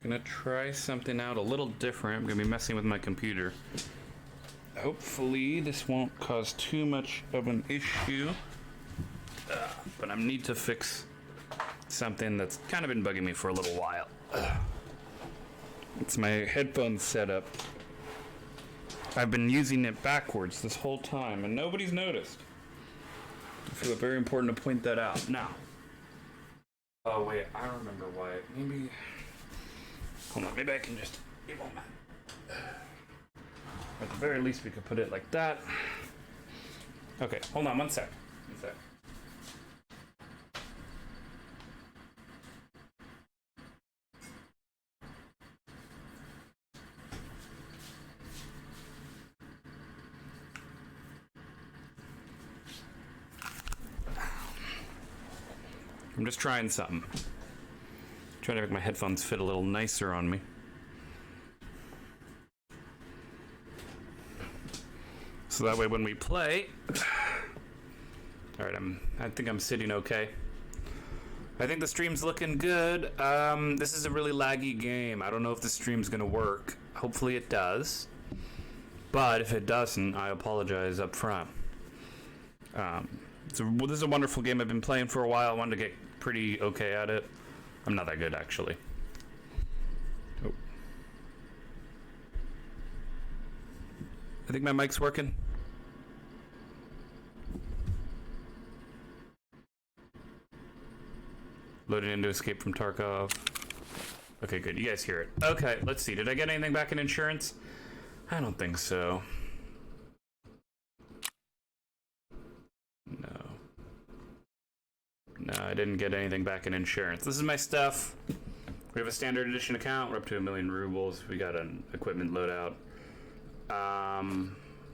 Gonna try something out a little different. I'm gonna be messing with my computer. Hopefully this won't cause too much of an issue. But I need to fix something that's kind of been bugging me for a little while. It's my headphone setup. I've been using it backwards this whole time and nobody's noticed. I feel it very important to point that out. Now. Oh wait, I remember why. Maybe... Hold on, maybe I can just... At the very least we could put it like that. Okay, hold on one sec. One sec. I'm just trying something. Trying to make my headphones fit a little nicer on me. So that way when we play... Alright, I think I'm sitting okay. I think the stream's looking good. This is a really laggy game. I don't know if the stream's gonna work. Hopefully it does. But if it doesn't, I apologize up front. This is a wonderful game I've been playing for a while. I wanted to get pretty okay at it. I'm not that good, actually. Oh. I think my mic's working. Loading into Escape from Tarkov. Okay, good. You guys hear it. Okay, let's see. Did I get anything back in insurance? I don't think so. No. No, I didn't get anything back in insurance. This is my stuff. We have a standard edition account. We're up to 1 million rubles. We got an equipment loadout.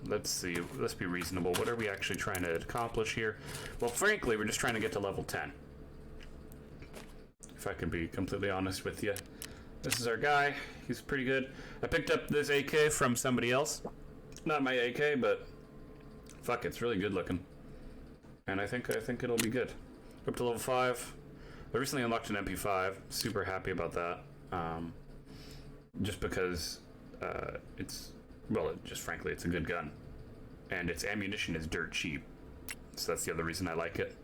Let's see. Let's be reasonable. What are we actually trying to accomplish here? Well, frankly, we're just trying to get to level 10. If I could be completely honest with you. This is our guy. He's pretty good. I picked up this AK from somebody else. Not my AK, but fuck, it's really good looking. And I think it'll be good. Up to level 5. I recently unlocked an MP5. Super happy about that. Just because frankly, it's a good gun. And its ammunition is dirt cheap. So that's the other reason I like it.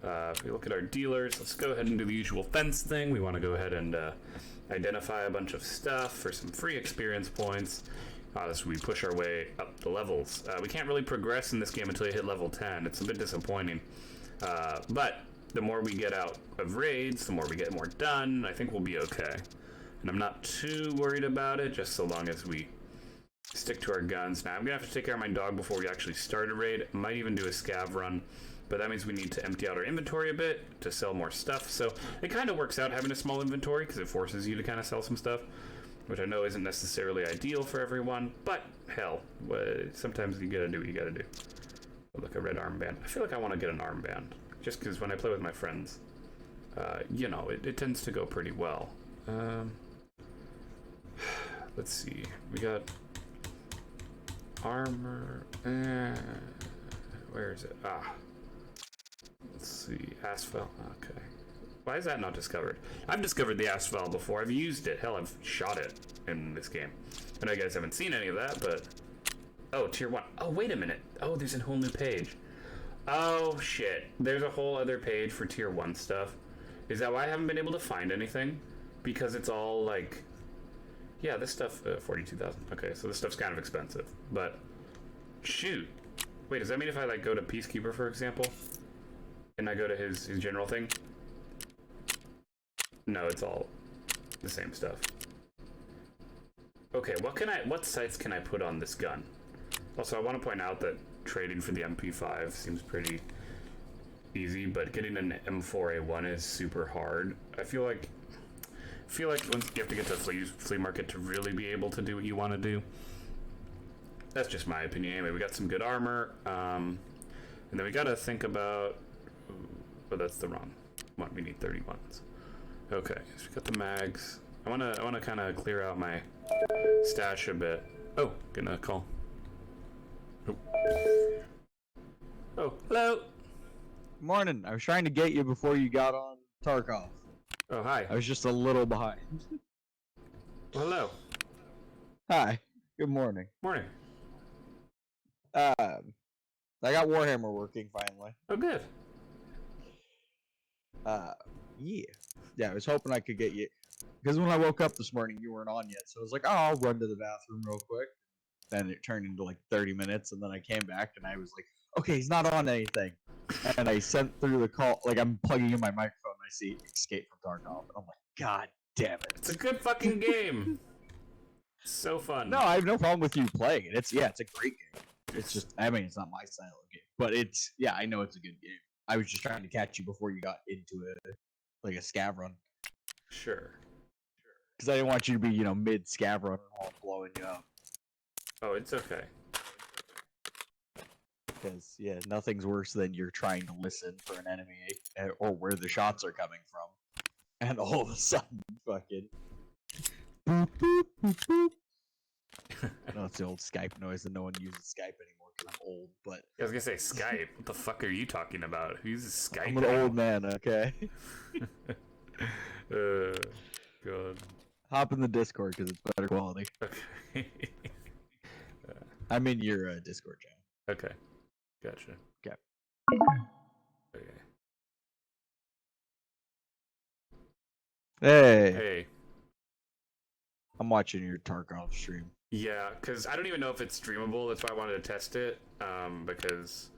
If we look at our dealers, let's go ahead and do the usual fence thing. We want to go ahead and identify a bunch of stuff for some free experience points. As we push our way up the levels. We can't really progress in this game until you hit level 10. It's a bit disappointing. But the more we get out of raids, the more we get more done, I think we'll be okay. And I'm not too worried about it, just so long as we stick to our guns. Now, I'm going to have to take care of my dog before we actually start a raid. I might even do a scav run. But that means we need to empty out our inventory a bit to sell more stuff. So it kind of works out having a small inventory because it forces you to kind of sell some stuff, which I know isn't necessarily ideal for everyone. But hell, sometimes you gotta do what you gotta do. Oh, look, a red armband. I feel like I want to get an armband just because when I play with my friends, you know, it tends to go pretty well. Let's see. We got armor. Where is it? Ah. Let's see, asphalt, okay. Why is that not discovered? I've discovered the asphalt before, I've used it. Hell, I've shot it in this game. I know you guys haven't seen any of that, but... Oh, tier 1. Oh, wait a minute. Oh, there's a whole new page. Oh, shit. There's a whole other page for tier 1 stuff. Is that why I haven't been able to find anything? Because it's all, like... Yeah, this stuff... 42,000. Okay, so this stuff's kind of expensive. But... Shoot. Wait, does that mean if I, like, go to Peacekeeper, for example... And I go to his general thing? No, it's all the same stuff. Okay, what sights can I put on this gun? Also, I want to point out that trading for the MP5 seems pretty easy, but getting an M4A1 is super hard. I feel like once you have to get to the flea market to really be able to do what you want to do. That's just my opinion. Anyway, we got some good armor, and then we got to think about. But that's the wrong one. We need 31s. Okay, so we got the mags. I wanna kind of clear out my stash a bit. Oh, getting a call. Oh, hello. Morning. I was trying to get you before you got on Tarkov. Oh, hi. I was just a little behind. Well, hello. Hi. Good morning. Morning. I got Warhammer working finally. Oh, good. Uh, yeah. Yeah, I was hoping I could get you. Because when I woke up this morning, you weren't on yet. So I was like, oh, I'll run to the bathroom real quick. Then it turned into like 30 minutes. And then I came back and I was like, okay, he's not on anything. And I sent through the call. Like, I'm plugging in my microphone and I see Escape from Tarkov. And I'm like, God damn it. It's a good fucking game. So fun. No, I have no problem with you playing it. It's a great game. It's just, I mean, it's not my style of game, but I know it's a good game. I was just trying to catch you before you got into like a scav run, Sure. because I didn't want you to be, mid scav run while blowing you up. Oh, it's okay. Because nothing's worse than you're trying to listen for an enemy or where the shots are coming from, and all of a sudden, fucking boop boop boop boop. I know it's the old Skype noise, and no one uses Skype anymore because I'm old. But I was gonna say Skype. What the fuck are you talking about? Who uses Skype? I'm an old man, okay? God. Hop in the Discord because it's better quality. Okay. I'm in your Discord channel. Okay. Gotcha. Okay. Okay. Hey, Hey. I'm watching your Tarkov stream. Yeah, because I don't even know if it's streamable. That's why I wanted to test it. Because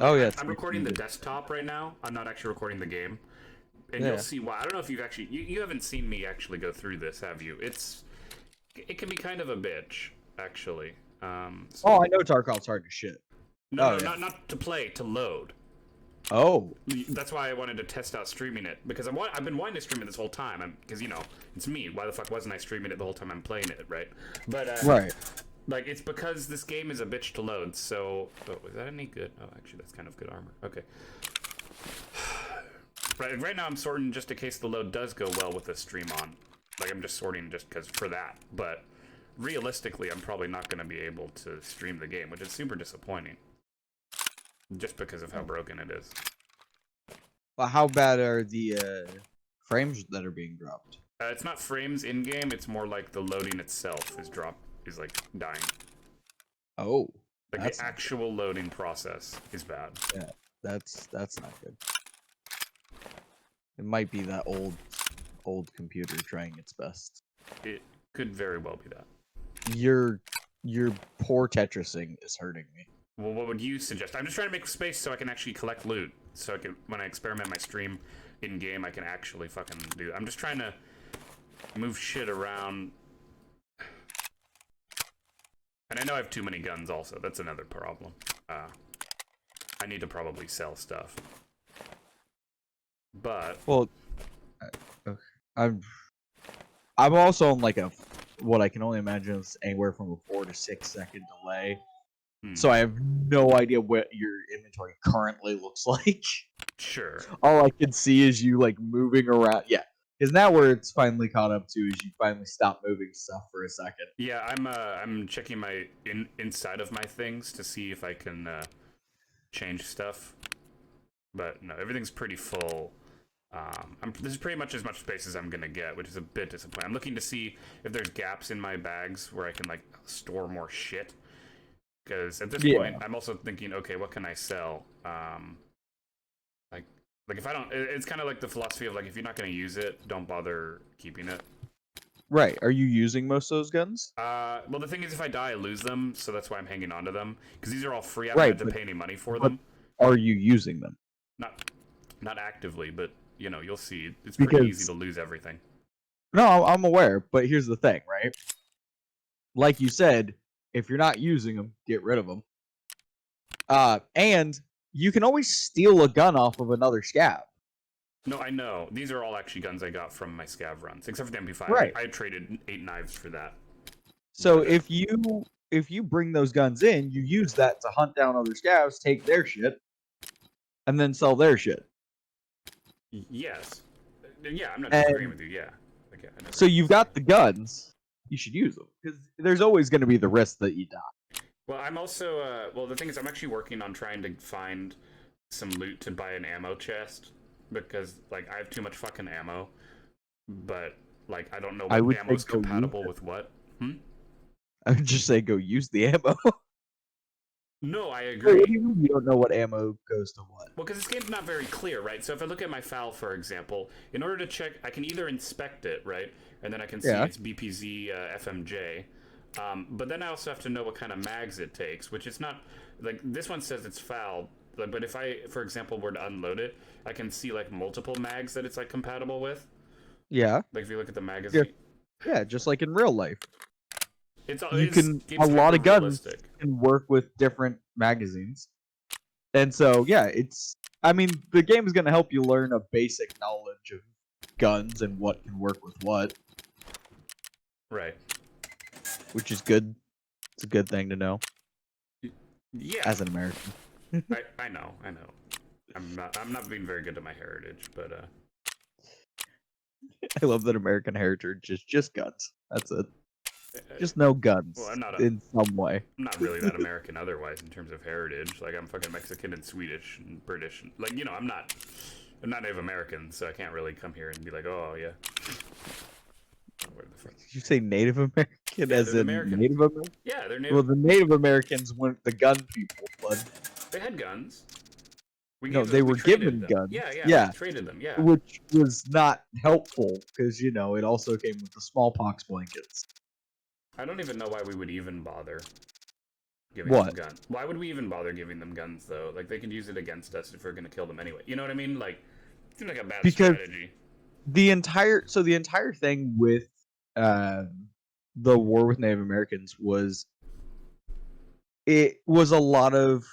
Oh, yeah, I'm recording the desktop right now. I'm not actually recording the game, and Yeah. you'll see why. I don't know if you've actually you haven't seen me actually go through this, have you? It can be kind of a bitch, actually. So, Oh, I know Tarkov's hard to shit. no, oh, yeah. not to play, to load. Oh, That's why I wanted to test out streaming it, because I've been wanting to stream it this whole time. Because it's me. Why the fuck wasn't I streaming it the whole time I'm playing it, right? But right. like, it's because this game is a bitch to load. So, is that any good? Oh, actually, that's kind of good armor. Okay. Right now I'm sorting just in case the load does go well with the stream on. Like, I'm just sorting just because for that. But realistically, I'm probably not going to be able to stream the game, which is super disappointing. Just because of how broken it is. Well, how bad are the frames that are being dropped? It's not frames in game. It's more like the loading itself is like dying. Oh, Like that's the actual loading process is bad. Yeah, that's not good. It might be that old computer trying its best. It could very well be that. Your poor Tetrising is hurting me. Well, what would you suggest? I'm just trying to make space so I can actually collect loot. So I can, when I experiment my stream in game, I can actually fucking do that. I'm just trying to move shit around. And I know I have too many guns also. That's another problem. I need to probably sell stuff. But Well, I'm also on like what I can only imagine is anywhere from a 4 to 6 second delay. So I have no idea what your inventory currently looks like. Sure. All I can see is you like moving around. Yeah, because now where it's finally caught up to is you finally stop moving stuff for a second. Yeah, I'm checking my inside of my things to see if I can change stuff. But no, everything's pretty full. This is pretty much as much space as I'm gonna get, which is a bit disappointing. I'm looking to see if there's gaps in my bags where I can like store more shit. Because at this point, I'm also thinking, okay, what can I sell? Like if I don't, it's kind of like the philosophy of like, if you're not gonna use it, don't bother keeping it. Right. Are you using most of those guns? Well, the thing is, if I die, I lose them, so that's why I'm hanging on to them. Because these are all free. I don't have to pay any money for them. Are you using them? Not actively, but you'll see. It's pretty easy to lose everything. No, I'm aware, but here's the thing, right? Like you said, if you're not using them, get rid of them. And you can always steal a gun off of another scav. No, I know. These are all actually guns I got from my scav runs, except for the MP5. Right. I traded 8 knives for that. So if you bring those guns in, you use that to hunt down other scavs, take their shit, and then sell their shit. Yes. Yeah, I'm not disagreeing with you. Yeah. Okay, so you've got the guns. You should use them because there's always going to be the risk that you die. Well, I'm also the thing is, I'm actually working on trying to find some loot to buy an ammo chest because like I have too much fucking ammo. But Like, I don't know I what would say ammo's go use compatible it. with what. Hmm? I would just say go use the ammo. No, I Wait, what do agree. you mean you don't know what ammo goes to what? Well, because this game's not very clear, right? So if I look at my FAL, for example, in order to check, I can either inspect it, right? And then I can see Yeah. it's BPZ FMJ. But then I also have to know what kind of mags it takes, which it's not, like, this one says it's FAL, but if I, for example, were to unload it, I can see, like, multiple mags that it's, like, compatible with. Yeah. Like, if you look at the Yeah. magazine. Yeah, just like in real life. It's A game's lot of guns hyper-realistic. can work with different magazines. And so, yeah, I mean, the game is going to help you learn a basic knowledge of guns and what can work with what. Right. Which is good. It's a good thing to know. Yeah. As an American. I know. I'm not being very good to my heritage, but I love that American heritage is just guns. That's it. Just no guns. well, I'm not in some way. I'm not really that American otherwise in terms of heritage. Like, I'm fucking Mexican and Swedish and British. Like, I'm not Native American, so I can't really come here and be like, oh yeah. Where the fuck? Did you say Native American as in American. Native American? Yeah, they're Native. Well, the Native Americans weren't the gun people, but They had guns. they were given guns. Yeah. We traded them. Yeah. Which was not helpful because it also came with the smallpox blankets. I don't even know why we would even bother giving What? them guns. Why would we even bother giving them guns though? Like, they could use it against us if we're gonna kill them anyway. You know what I mean? Like, it seems like a bad strategy. The entire thing with the war with Native Americans was a lot of,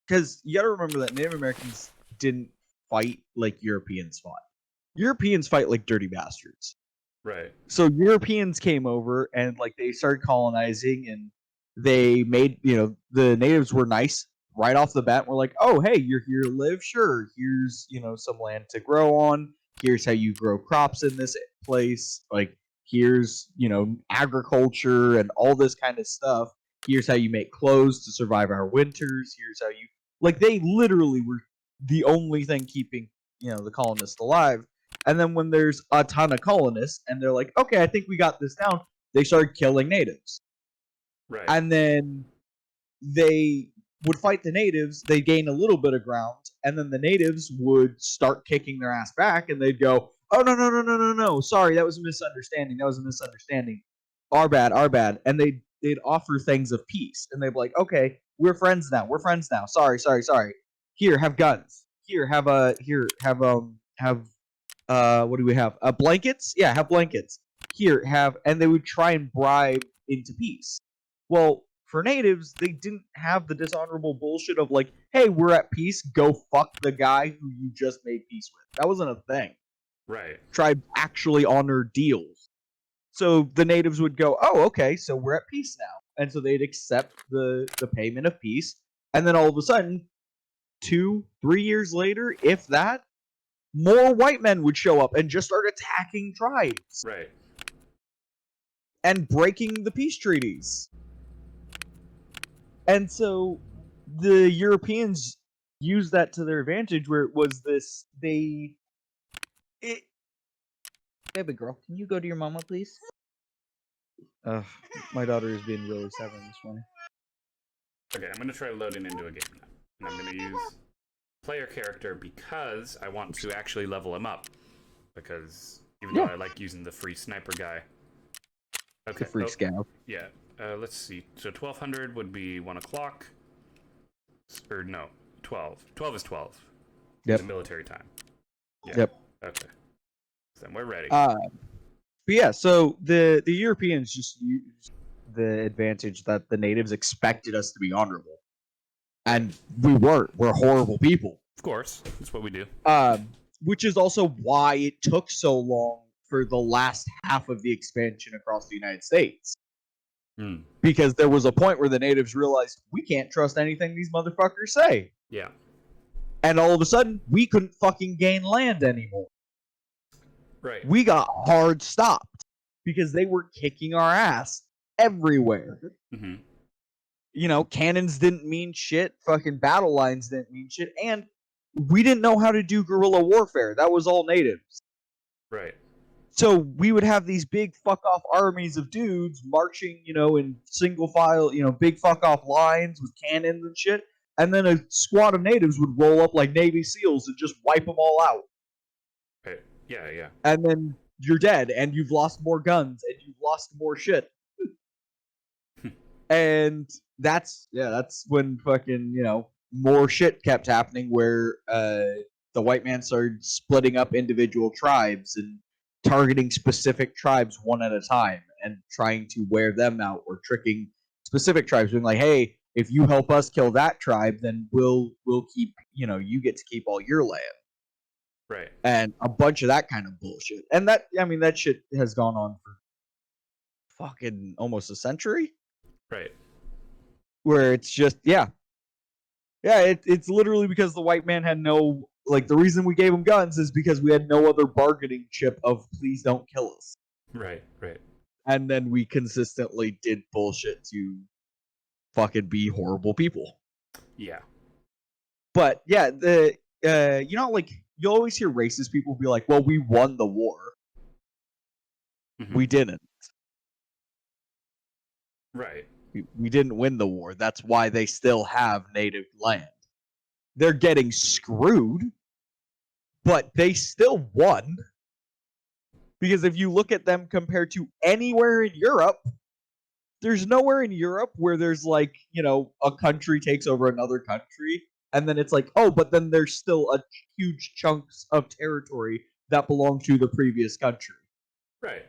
because you got to remember that Native Americans didn't fight like Europeans fought. Europeans fight like dirty bastards. Right. So Europeans came over and like they started colonizing, and they made the natives were nice right off the bat. We're like, oh hey, you're here to live, sure. Here's some land to grow on. Here's how you grow crops in this place. Like here's agriculture and all this kind of stuff. Here's how you make clothes to survive our winters. Here's how you they literally were the only thing keeping the colonists alive. And then when there's a ton of colonists and they're like, okay, I think we got this down, they started killing natives. Right. And then they would fight the natives, they'd gain a little bit of ground, and then the natives would start kicking their ass back, and they'd go, oh, no, sorry, that was a misunderstanding, our bad. And they'd offer things of peace, and they'd be like, okay, we're friends now, sorry. Here, have guns. Here, have what do we have? Blankets? Yeah, have blankets. Here, have, and they would try and bribe into peace. Well, for natives, they didn't have the dishonorable bullshit of like, hey, we're at peace, go fuck the guy who you just made peace with. That wasn't a thing. Right. Tribes actually honor deals. So the natives would go, oh, okay, so we're at peace now. And so they'd accept the payment of peace. And then all of a sudden, 2-3 years later, if that, more white men would show up and just start attacking tribes. Right. And breaking the peace treaties. And so the Europeans used that to their advantage, where it was this, baby girl, can you go to your mama, please? My daughter is being really stubborn this morning. Okay, I'm going to try loading into a game now. And I'm going to use player character because I want to actually level him up. Because even though I like using the free sniper guy. Okay. The free scout. Yeah. Let's see. So 1200 would be 1 o'clock. Or no, 12. 12 is 12. Yep. The military time. Yeah. Yep. Okay. So then we're ready. But yeah, so the Europeans just used the advantage that the natives expected us to be honorable. And we weren't. We're horrible people. Of course. That's what we do. Which is also why it took so long for the last half of the expansion across the United States. Because there was a point where the natives realized, we can't trust anything these motherfuckers say. Yeah. And all of a sudden, we couldn't fucking gain land anymore. Right. We got hard stopped because they were kicking our ass everywhere. Mm-hmm. Cannons didn't mean shit. Fucking battle lines didn't mean shit. And we didn't know how to do guerrilla warfare. That was all natives. Right. So we would have these big fuck off armies of dudes marching, in single file, big fuck off lines with cannons and shit. And then a squad of natives would roll up like Navy SEALs and just wipe them all out. Right. Yeah, yeah. And then you're dead, and you've lost more guns, and you've lost more shit. And that's when fucking, more shit kept happening where the white man started splitting up individual tribes and targeting specific tribes one at a time and trying to wear them out, or tricking specific tribes, being like, hey, if you help us kill that tribe, then we'll keep, you get to keep all your land. Right. And a bunch of that kind of bullshit. And that shit has gone on for fucking almost a century. Right. Where it's just, it's literally because the white man had no, like, the reason we gave him guns is because we had no other bargaining chip of please don't kill us. Right, right. And then we consistently did bullshit to fucking be horrible people. Yeah. But yeah, like, you always hear racist people be like, well, we won the war. Mm-hmm. We didn't. Right. We didn't win the war. That's why they still have native land. They're getting screwed, but they still won. Because if you look at them compared to anywhere in Europe, there's nowhere in Europe where there's like, a country takes over another country, and then it's like, oh, but then there's still a huge chunks of territory that belong to the previous country. Right.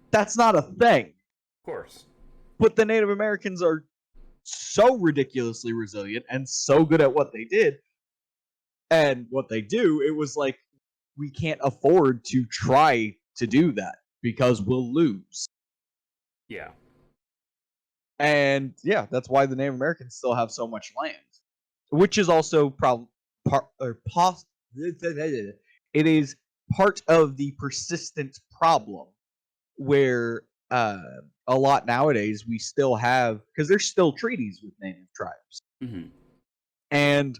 That's not a thing. Of course. But the Native Americans are so ridiculously resilient and so good at what they did and what they do. It was like, we can't afford to try to do that because we'll lose. Yeah. And yeah, that's why the Native Americans still have so much land, which is also it is part of the persistent problem where a lot nowadays we still have, because there's still treaties with native tribes. Mm-hmm. And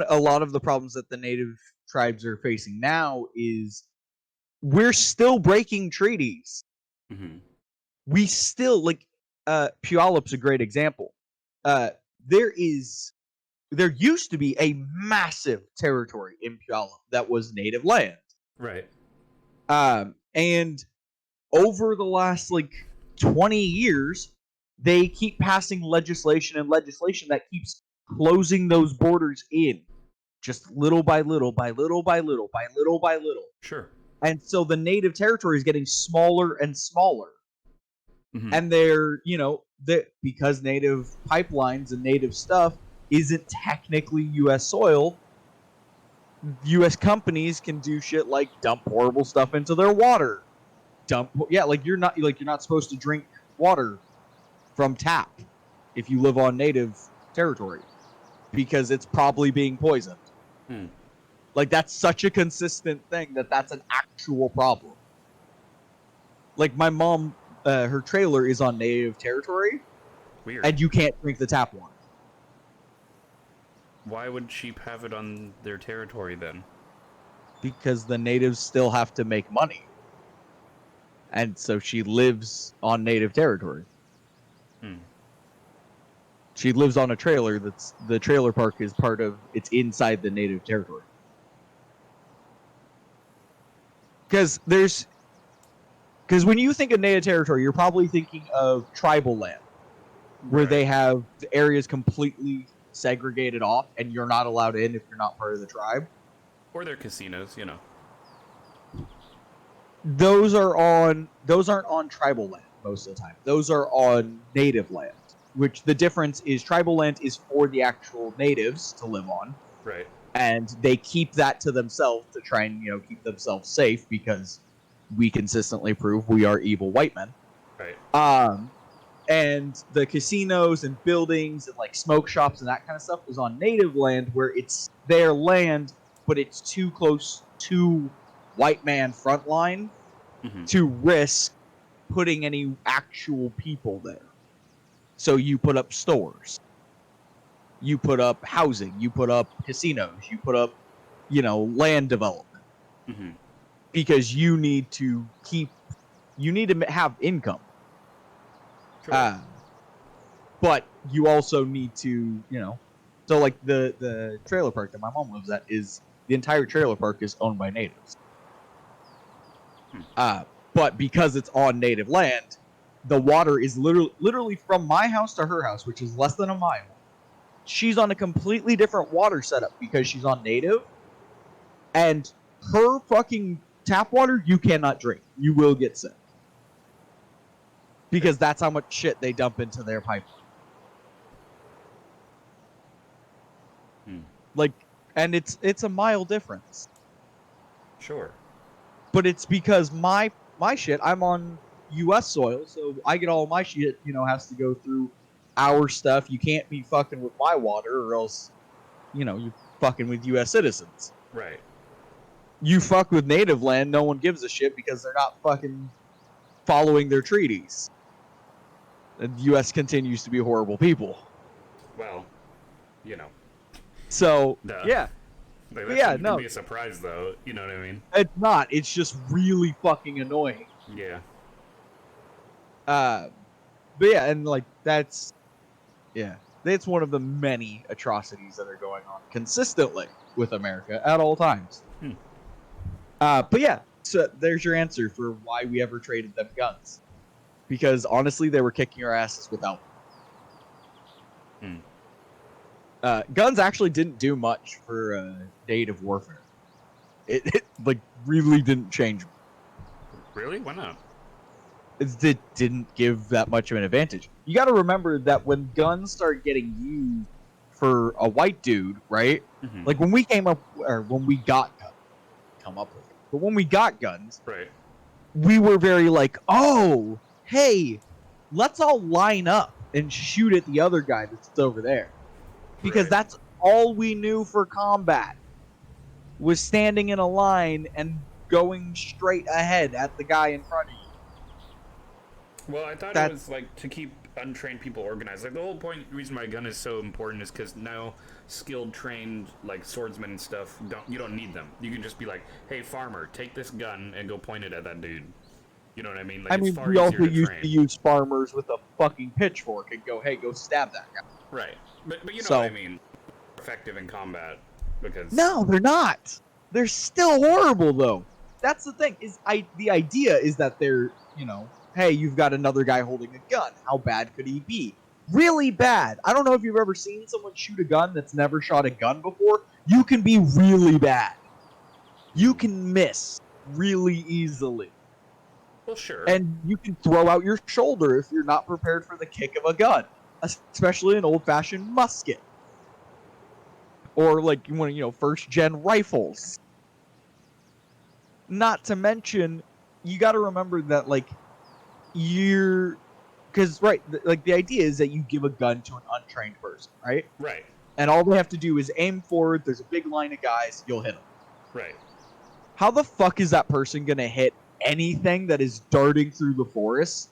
a lot of the problems that the native tribes are facing now is we're still breaking treaties. Mm-hmm. We still, like, Puyallup's a great example. There used to be a massive territory in Puyallup that was native land. Right. And over the last, 20 years, they keep passing legislation that keeps closing those borders in, just little by little, by little by little, by little by little. Sure. And so the native territory is getting smaller and smaller. Mm-hmm. And they're, because native pipelines and native stuff isn't technically U.S. soil, U.S. companies can do shit like dump horrible stuff into their water. You're not supposed to drink water from tap if you live on native territory because it's probably being poisoned. Like, that's such a consistent thing that's an actual problem. Like, my mom, her trailer is on native territory. Weird. And you can't drink the tap water. Why would sheep have it on their territory then? Because the natives still have to make money. And so she lives on native territory. She lives on a trailer the trailer park is it's inside the native territory. Because when you think of native territory, you're probably thinking of tribal land, where they have the areas completely segregated off, and you're not allowed in if you're not part of the tribe. Or their casinos, Those aren't on tribal land most of the time. Those are on native land, which the difference is tribal land is for the actual natives to live on. Right. And they keep that to themselves to try and, keep themselves safe because we consistently prove we are evil white men. Right. And the casinos and buildings and smoke shops and that kind of stuff is on native land where it's their land, but it's too close to white man frontline to risk putting any actual people there. So you put up stores, you put up housing, you put up casinos, you put up, land development. because you need to have income. Sure. But you also need to, so like the trailer park that my mom lives at is the entire trailer park is owned by natives. But because it's on native land, the water is literally from my house to her house, which is less than a mile. She's on a completely different water setup because she's on native, and her fucking tap water you cannot drink. You will get sick because that's how much shit they dump into their pipeline. Like, and it's a mile difference. Sure. But it's because my shit, I'm on U.S. soil, so I get all my shit, has to go through our stuff. You can't be fucking with my water, or else, you're fucking with U.S. citizens. Right. You fuck with native land, no one gives a shit because they're not fucking following their treaties. And the U.S. continues to be horrible people. Well, So, Duh. yeah. Like, that Yeah, shouldn't no. be a surprise, though. You know what I mean? It's not. It's just really fucking annoying. Yeah. But yeah, and like that's one of the many atrocities that are going on consistently with America at all times. But yeah, so there's your answer for why we ever traded them guns. Because honestly, they were kicking our asses without them. Guns actually didn't do much for native warfare. It like really didn't change. Really? Why not? It didn't give that much of an advantage. You got to remember that when guns start getting used for a white dude, right? Like when we got guns, right? We were very like, oh, hey, let's all line up and shoot at the other guy that's over there, because that's all we knew for combat was standing in a line and going straight ahead at the guy in front of you. Well, I thought it was like to keep untrained people organized. Like the whole reason my gun is so important is because now skilled, trained like swordsmen and stuff you don't need them. You can just be like, hey, farmer, take this gun and go point it at that dude. You know what I mean? Like, it's far we also used to use farmers with a fucking pitchfork and go, hey, go stab that guy. Right, but you know what I mean? Effective in combat because no, they're not. They're still horrible though. That's the thing. The idea is that they're hey, you've got another guy holding a gun. How bad could he be? Really bad. I don't know if you've ever seen someone shoot a gun that's never shot a gun before. You can be really bad. You can miss really easily. Well, sure. And you can throw out your shoulder if you're not prepared for the kick of a gun, especially an old-fashioned musket. Or like first gen rifles. Not to mention, you got to remember that like because like the idea is that you give a gun to an untrained person, right? Right. And all they have to do is aim forward. There's a big line of guys. You'll hit them. Right. How the fuck is that person gonna hit anything that is darting through the forest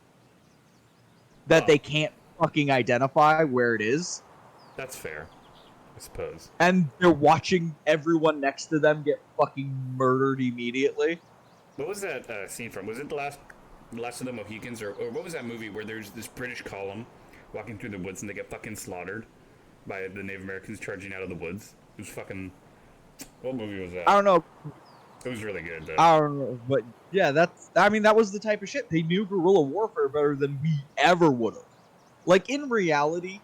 that they can't fucking identify where it is? That's fair, I suppose. And they're watching everyone next to them get fucking murdered immediately. What was that scene from? Was it the last of the Mohicans, or what was that movie where there's this British column walking through the woods and they get fucking slaughtered by the Native Americans charging out of the woods? It was fucking... What movie was that? I don't know. It was really good, though. I don't know, but yeah, that was the type of shit. They knew guerrilla warfare better than we ever would have. Like, in reality,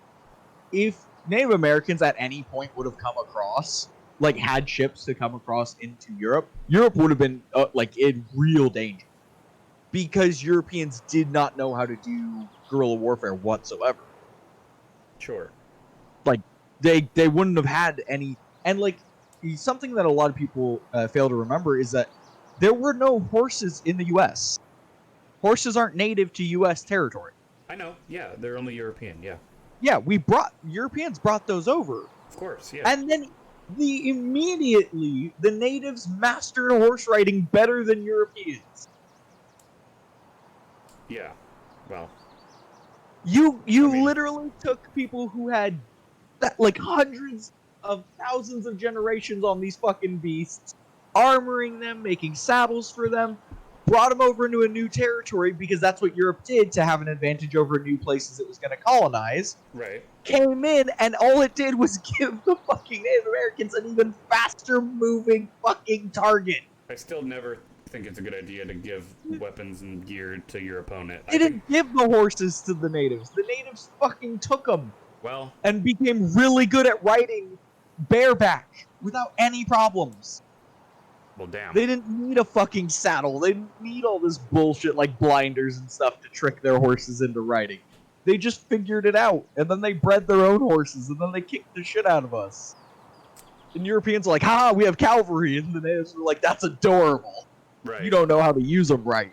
if Native Americans at any point would have come across, like, had ships to come across into Europe would have been, like, in real danger. Because Europeans did not know how to do guerrilla warfare whatsoever. Sure. Like, they wouldn't have had any... And, like, something that a lot of people fail to remember is that there were no horses in the U.S. Horses aren't native to U.S. territory. I know. Yeah, they're only European. Yeah. Yeah, Europeans brought those over. Of course, yeah. And then immediately the natives mastered horse riding better than Europeans. Yeah. Well. You literally took people who had like hundreds of thousands of generations on these fucking beasts armoring them, making saddles for them, brought them over into a new territory because that's what Europe did to have an advantage over new places it was going to colonize. Right. Came in, and all it did was give the fucking Native Americans an even faster moving fucking target. I still never think it's a good idea to give weapons and gear to your opponent. They didn't give the horses to the natives. The natives fucking took them. Well, and became really good at riding bareback without any problems. well, damn. They didn't need a fucking saddle. They didn't need all this bullshit like blinders and stuff to trick their horses into riding. They just figured it out, and then they bred their own horses, and then they kicked the shit out of us. And Europeans are like, ha, we have cavalry, and the natives were like, that's adorable. Right. You don't know how to use them right.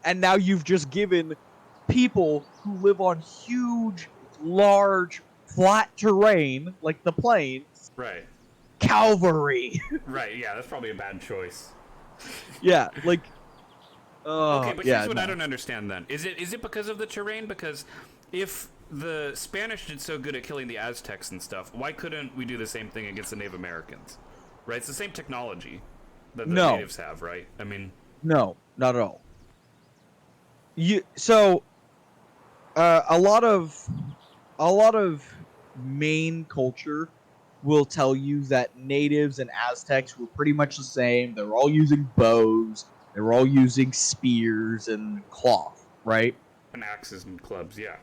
And now you've just given people who live on huge, large, flat terrain, like the plains, Right. cavalry. Right, yeah, that's probably a bad choice. Yeah, like... Okay, but here's what no. I don't understand then. Is it because of the terrain? Because if the Spanish did so good at killing the Aztecs and stuff, why couldn't we do the same thing against the Native Americans? Right? It's the same technology that the natives have, right? I mean... No, not at all. A lot of main culture will tell you that natives and Aztecs were pretty much the same. They were all using bows. They were all using spears and cloth, right? And axes and clubs, yeah.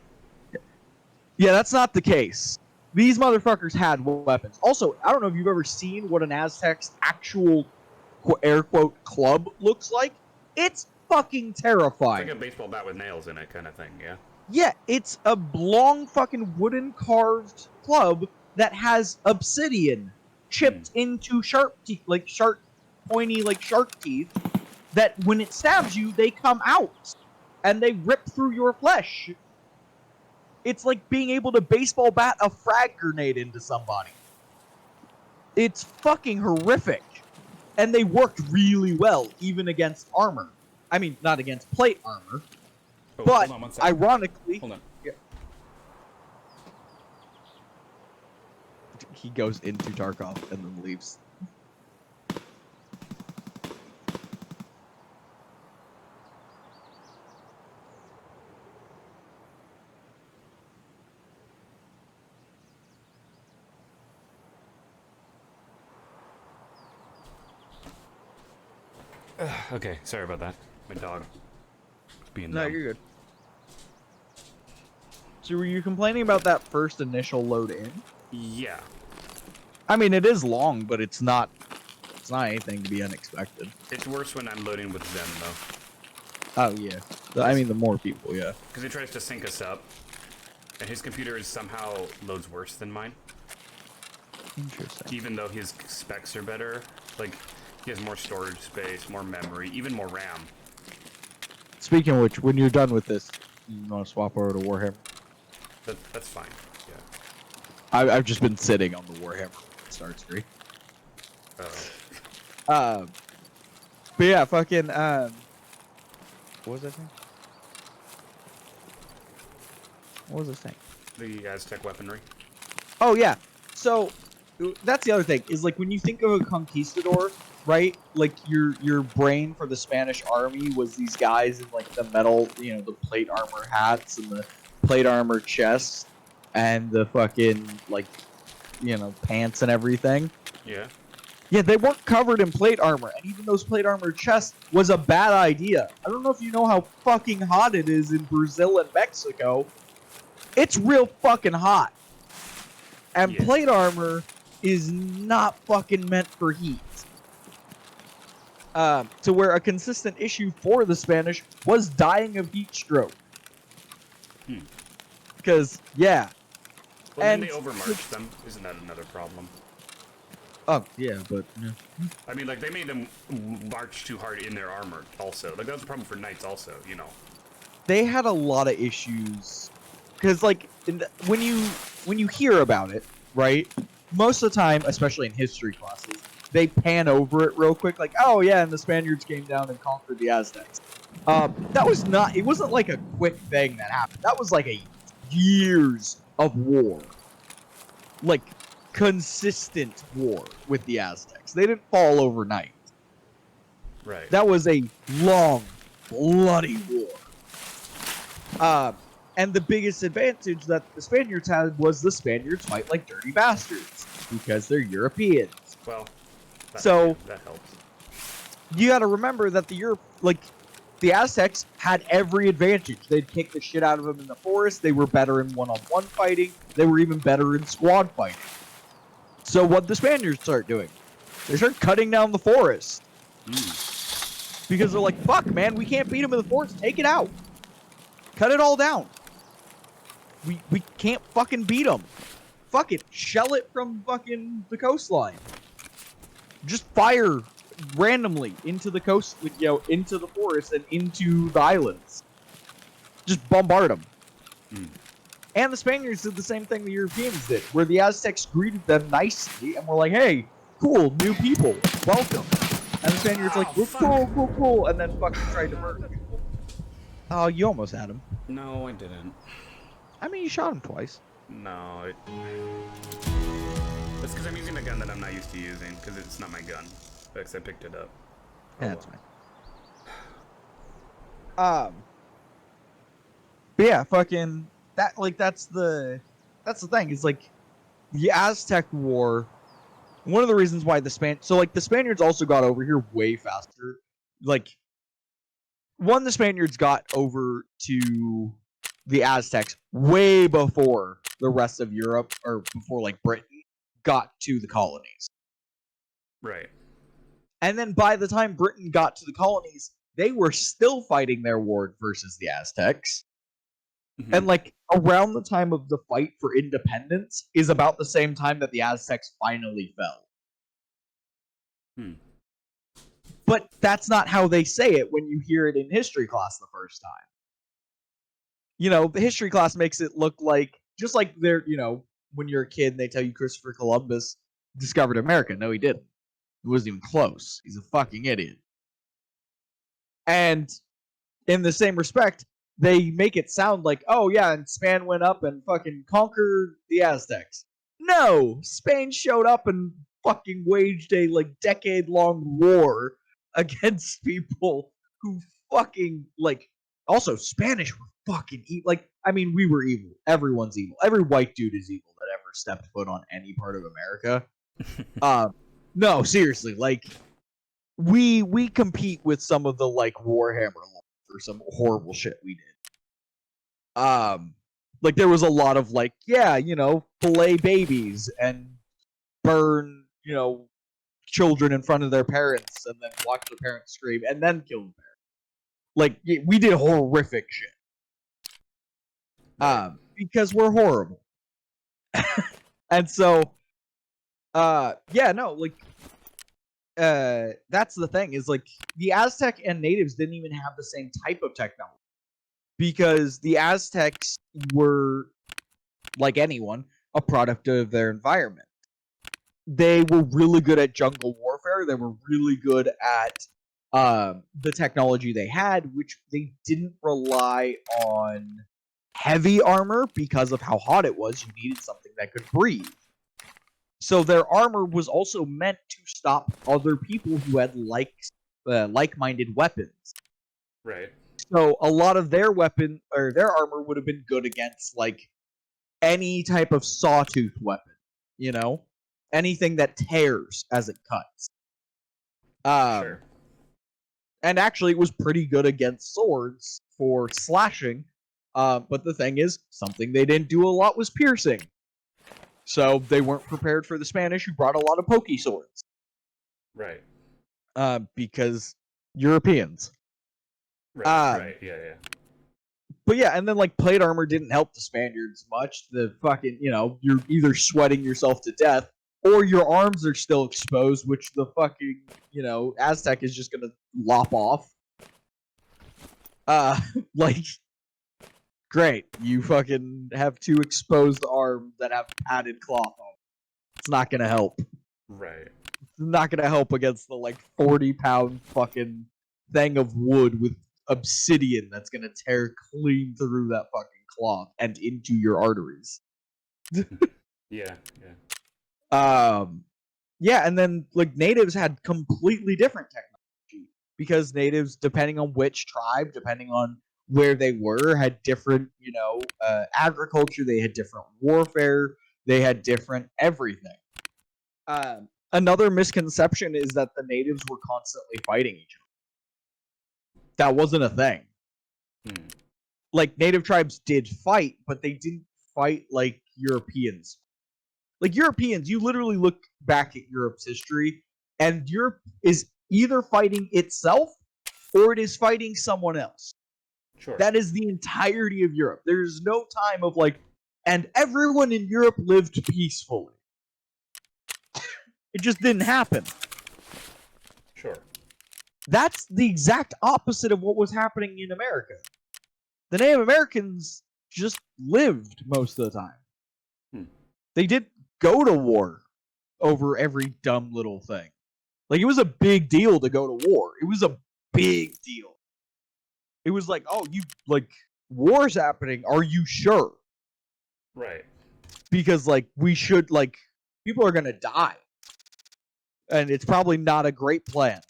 Yeah, that's not the case. These motherfuckers had weapons. Also, I don't know if you've ever seen what an Aztec's actual air quote club looks like. It's fucking terrifying. It's like a baseball bat with nails in it kind of thing, yeah? Yeah, it's a long fucking wooden carved club that has obsidian chipped into sharp teeth, like pointy shark teeth, that when it stabs you, they come out and they rip through your flesh. It's like being able to baseball bat a frag grenade into somebody. It's fucking horrific. And they worked really well, even against armor. I mean, not against plate armor. Oh, But, hold on 1 second. ironically... Hold on. He goes into Tarkov and then leaves. Okay, sorry about that. My dog was being No, dumb. you're good. So were you complaining about that first initial load in? Yeah. I mean, it is long, but it's not anything to be unexpected. It's worse when I'm loading with Zen, though. Oh, yeah. I mean, the more people, yeah. Because he tries to sync us up, and his computer is somehow loads worse than mine. Interesting. Even though his specs are better. Like, he has more storage space, more memory, even more RAM. Speaking of which, when you're done with this, you want to swap over to Warhammer? That's fine, yeah. I've just been sitting on the Warhammer start screen. Uh-oh. But yeah, fucking, what was that thing? What was this thing? The Aztec weaponry. Oh, yeah. So, that's the other thing, is like when you think of a conquistador, right? Like your brain for the Spanish army was these guys in like the metal, the plate armor hats and the plate armor chests and the fucking pants and everything. Yeah. Yeah, they weren't covered in plate armor, and even those plate armor chests was a bad idea. I don't know if you know how fucking hot it is in Brazil and Mexico. It's real fucking hot. And Yeah. plate armor is not fucking meant for heat. To where a consistent issue for the Spanish was dying of heat stroke. Because, yeah. Well, And then they overmarched them. Isn't that another problem? Oh, yeah, but... Yeah. I mean, like, they made them march too hard in their armor, also. Like, that was a problem for knights, also, They had a lot of issues. Because, like, when you hear about it, right? Most of the time, especially in history classes, they pan over it real quick. Like, oh, yeah, and the Spaniards came down and conquered the Aztecs. That was not... It wasn't, like, a quick thing that happened. That was, like, years of war. Like, consistent war with the Aztecs. They didn't fall overnight. Right. That was a long, bloody war. And the biggest advantage that the Spaniards had was the Spaniards fight like dirty bastards because they're Europeans. Well, that helps. You got to remember that the Aztecs had every advantage. They'd kick the shit out of them in the forest. They were better in one-on-one fighting. They were even better in squad fighting. So what the Spaniards start doing? They start cutting down the forest. Because they're like, fuck, man, we can't beat them in the forest. Take it out. Cut it all down. We can't fucking beat them. Fuck it. Shell it from fucking the coastline. Just fire randomly into the coast, into the forest and into the islands. Just bombard them. And the Spaniards did the same thing the Europeans did, where the Aztecs greeted them nicely and were like, hey, cool, new people, welcome. And the Spaniards like, we're cool, and then fucking tried to murder him. Oh, you almost had him. No, I didn't. I mean, you shot him twice. No, that's because I'm using a gun that I'm not used to using, because it's not my gun. Because I picked it up. Yeah, that's fine. But yeah, fucking that. Like, that's the thing. Is like the Aztec War. One of the reasons why the Spaniards also got over here way faster. Like, the Spaniards got over to the Aztecs way before the rest of Europe, or before like Britain got to the colonies. Right. And then by the time Britain got to the colonies, they were still fighting their war versus the Aztecs. And like around the time of the fight for independence is about the same time that the Aztecs finally fell. But that's not how they say it when you hear it in history class the first time. The history class makes it look like, just like they're, when you're a kid and they tell you Christopher Columbus discovered America. No, he didn't. It wasn't even close. He's a fucking idiot. And in the same respect, they make it sound like, oh yeah, and Spain went up and fucking conquered the Aztecs. No! Spain showed up and fucking waged a decade-long war against people who fucking also Spanish were fucking evil. We were evil. Everyone's evil. Every white dude is evil that ever stepped foot on any part of America. No, seriously, we compete with some of the Warhammer for some horrible shit we did. There was a lot of fillet babies and burn, children in front of their parents and then watch their parents scream and then kill the parents. We did horrific shit. Because we're horrible. And so that's the thing is the Aztec and natives didn't even have the same type of technology, because the Aztecs were, like anyone, a product of their environment. They were really good at jungle warfare. They were really good at the technology they had, which they didn't rely on heavy armor because of how hot it was. You needed something that could breathe. So their armor was also meant to stop other people who had like-minded weapons. Right. So a lot of their their armor would have been good against any type of sawtooth weapon, anything that tears as it cuts. Sure. And actually, it was pretty good against swords for slashing. But the thing is, something they didn't do a lot was piercing. So they weren't prepared for the Spanish, who brought a lot of pokey swords. Right. Because Europeans. Right. Yeah. But yeah, and then plate armor didn't help the Spaniards much. The fucking, you're either sweating yourself to death or your arms are still exposed, which the fucking, Aztec is just gonna lop off. Great. You fucking have two exposed arms that have padded cloth on. It's not gonna help. Right. It's not gonna help against the 40-pound fucking thing of wood with obsidian that's gonna tear clean through that fucking cloth and into your arteries. Yeah. Yeah, and then like natives had completely different technology because natives, depending on which tribe, depending on where they were, had different, agriculture. They had different warfare. They had different everything. Another misconception is that the natives were constantly fighting each other. That wasn't a thing. Like native tribes did fight, but they didn't fight like Europeans. Like Europeans, you literally look back at Europe's history, and Europe is either fighting itself or it is fighting someone else. Sure. That is the entirety of Europe. There's no time of like, and everyone in Europe lived peacefully. It just didn't happen. Sure. That's the exact opposite of what was happening in America. The Native Americans just lived most of the time. They didn't go to war over every dumb little thing. Like, it was a big deal to go to war. It was a big deal. It was like, oh, war's happening. Are you sure? Right. Because, like, we should, like, people are going to die. And it's probably not a great plan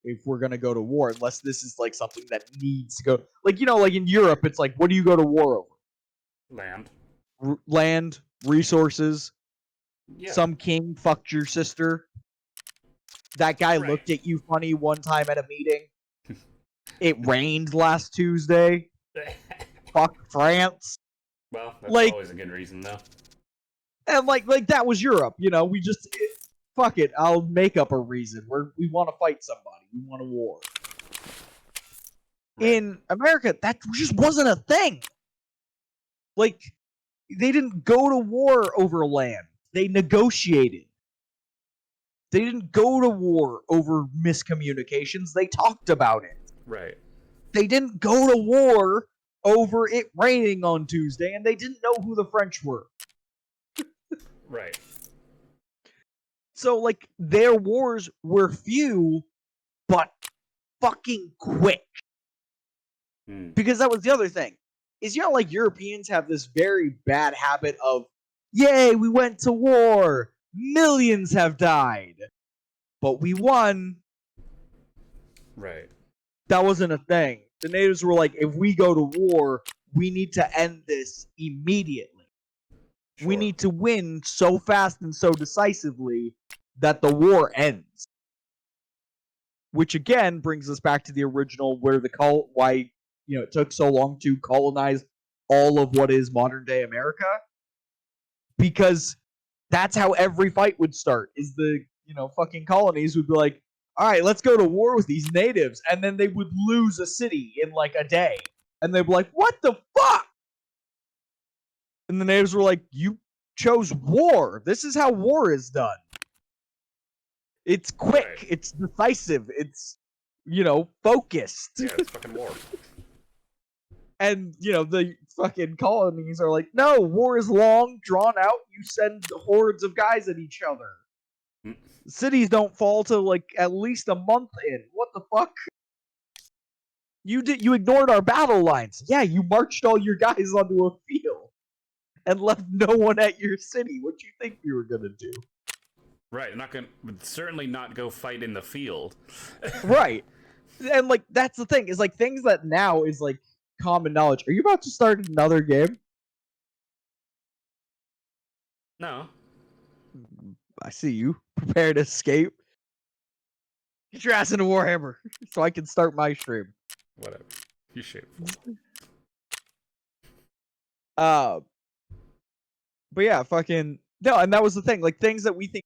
if we're going to go to war, unless this is, like, something that needs to go. Like, like in Europe, it's like, what do you go to war over? Land. Land, resources. Yeah. Some king fucked your sister. That guy looked at you funny one time at a meeting. It rained last Tuesday. Fuck France. Well, that's always a good reason, though. And like that was Europe. We just fuck it. I'll make up a reason. We want to fight somebody. We want a war. Right. In America, that just wasn't a thing. Like, they didn't go to war over land. They negotiated. They didn't go to war over miscommunications. They talked about it. Right. They didn't go to war over it raining on Tuesday, and they didn't know who the French were. Right. So, like, their wars were few, but fucking quick. Because that was the other thing. Is, like, Europeans have this very bad habit of, yay, we went to war. Millions have died. But we won. Right. That wasn't a thing. The natives were like, if we go to war, we need to end this immediately. Sure. We need to win so fast and so decisively that the war ends. Which again brings us back to the original why it took so long to colonize all of what is modern day America. Because that's how every fight would start. Is the, fucking colonies would be like, all right, let's go to war with these natives. And then they would lose a city in like a day. And they'd be like, what the fuck? And the natives were like, you chose war. This is how war is done. It's quick. Right. It's decisive. It's, focused. Yeah, it's fucking war. And, the fucking colonies are like, no, war is long, drawn out. You send hordes of guys at each other. Cities don't fall till like at least a month in. What the fuck? You ignored our battle lines. Yeah, you marched all your guys onto a field and left no one at your city. What do you think you were gonna do? Right, would certainly not go fight in the field. Right. And like that's the thing, is like things that now is like common knowledge. Are you about to start another game? No. I see you. Prepare to escape. Get your ass into Warhammer so I can start my stream. Whatever. You shoot. But yeah, fucking no, and that was the thing. Like things that we think